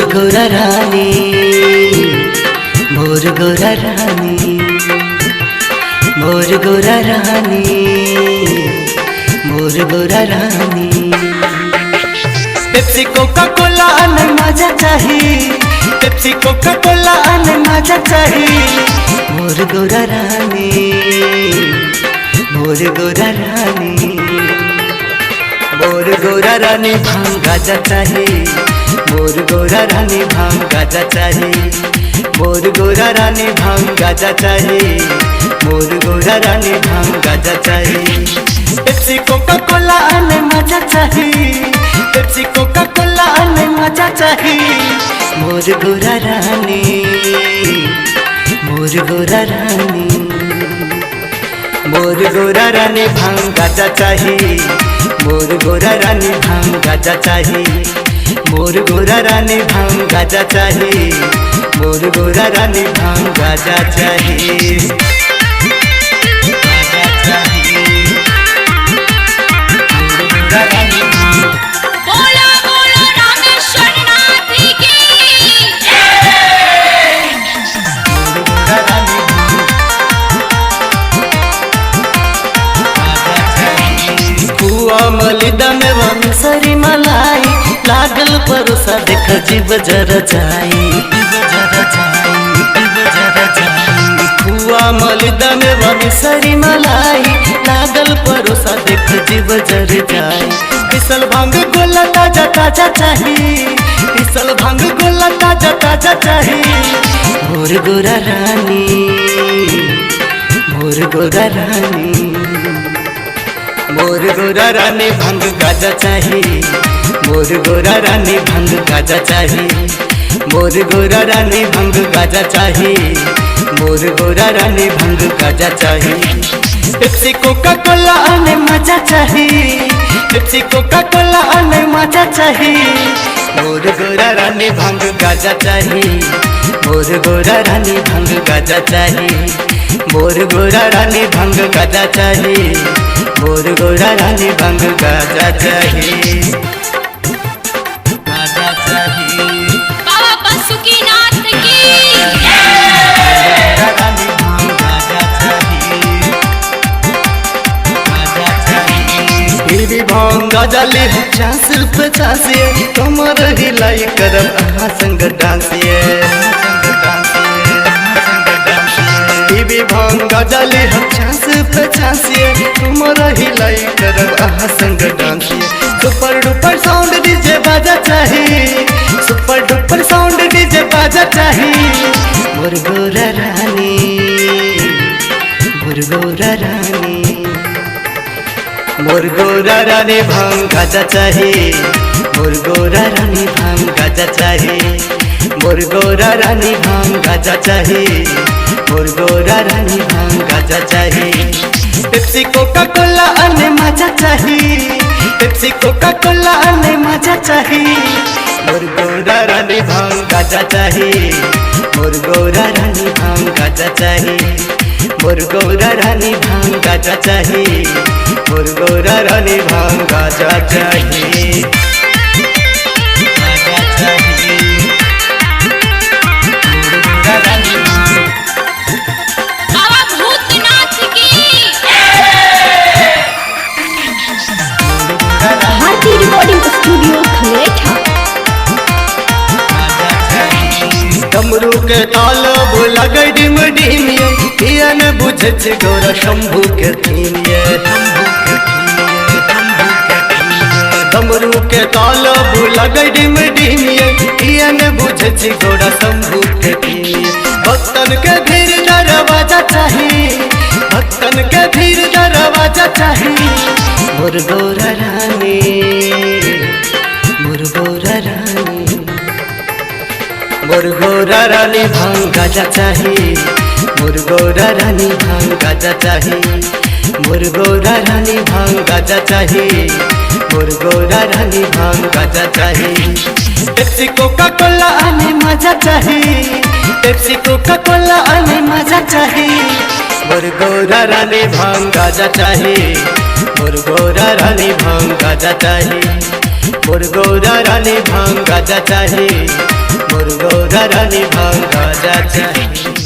गोरा रानी, मोर गोरा रानी, मोर गोरा रानी, मोर गोरा रानी। पेप्सी कोका कोला आने मजा चाहिए, पेप्सी कोका कोला आने मजा चाहिए। मोर गोरा रानी, मोर गोरा रानी, मोर गोरा रानी भांग गाजा चाहिए। मोर गोरा रानी भांग गाजा चाहिए, मोर गोरा रानी भांग गाजा चाहिए, मोर गोरा रानी भांग गाजा चाहिए। पेप्सी कोका कोला आने मजा चाहिए, पेप्सी कोका कोला आने मजा चाहिए। मोर गोरा रानी, मोर गोरा रानी, मोर गोरा रानी भांग गाजा चाहिए। मोर गोरा रानी भांग गाजा चाहिए, मोर गोरा रानी भांग गाजा चाहिए, मोर गोरा रानी भांग गाजा चाहिए, गाजा चाहिए। मोर गोरा रानी भांग बोलो बोलो रामेश्वर नाथ की जय। मोर गोरा रानी भांग गाजा चाहिए। कुआ मलिदा में वंसरी मलाई लागल परोसा देख जीव जरा जाई, जीव जरा जाई, जीव जरा जाई। कुआ मलिदा में वंसरी मलाई लागल परोसा देख जीव जर जाई। फिसल भांग गोला ताजा ताजा चाहिए, फिसल भांग गोला ताजा ताजा चाहिए। मोर गोरा रानी, मोर गोरा रानी, मोर गोरा रानी भांग गाजा चाहिए। मोर गोरा रानी भांग गाजा चाहिए, मोर गोरा रानी भांग गाजा चाहिए, मोर गोरा रानी भांग गाजा चाहिए। पेप्सी कोका कोला आने मजा चाहिए, पेप्सी कोका कोला आने मजा चाहिए। मोर गोरा रानी भांग गाजा चाहिए, मोर गोरा रानी भांग गाजा चाहिए, मोर गोरा रानी भांग गाजा चाहिए, मोर गोरा रानी भांग गाजा चाहिए, गाजा चाहिए। बाबा बासुकीनाथ की गोरा रानी भांग गाजा चाहिए, गाजा चाहिए। फिर भी भांग गाजा ले चांसिल पे चांसिए, कमर हिलाई करब अहाँ संग डांसिए, संग डांसिए, संग डांसिए। फिर भी भांग गाजा ले चांस पे चांसिए, कमर हिलाई करब अहाँ संग डांसिए। सुपर डुपर साउंड डीजे बाजा चाहिए, सुपर डुपर साउंड डीजे बाजा चाहिए। मोर गोरा रानी, मोर गोरा रानी, मोर गोरा रानी भांग गाजा चाहिए। मोर गोरा रानी भांग गाजा चाहिए, मोर गोरा रानी भांग गाजा चाहिए, मोर गोरा रानी भांग गाजा चाहिए। पेप्सी कोका कोला आने मजा चाहिए, पेप्सी कोका कोला आने मजा चाहिए। मोर गोरा रानी भांग गाजा चाहिए, मोर गोरा रानी भांग गाजा चाहिए, मोर गोरा रानी भांग गाजा चाहिए, मोर गोरा रानी भांग गाजा चाहिए, गाजा चाहिए। मोर गोरा रानी भांग बाबा भूतनाथ की भारती रिकॉर्डिंग स्टूडियो खमेठा। डमरू के ताल बोला गई डिम डिमिए, पियन बुझत गौरा शंभू के थीमिए, शंभू के थीमिए, शंभू के थीमिए। डमरू के ताल बोला गई डिम डिमिए, पियन बुझत गौरा शंभू के थीमिए। भक्तन के भीड़ दरवाजा चाहिए, भक्तन के भीड़ दरवाजा चाहिए। मोर गोरा रानी, मोर गोरा रानी, मोर गोरा रानी भांग गाजा चाहिए। मोर गोरा रानी भांग गाजा चाहिए। मोर गोरा रानी भांग गाजा चाहिए। मोर गोरा रानी भांग गाजा चाहिए। पेप्सी कोका कोला आने मजा चाहिए। पेप्सी कोका कोला आने मजा चाहिए। मोर गोरा रानी भांग गाजा चाहिए। मोर गोरा रानी भांग गाजा चाहिए। मोर गोरा रानी भांग गाजा चाहिए। मोर गौरा रानी भांग गाजा चाहे।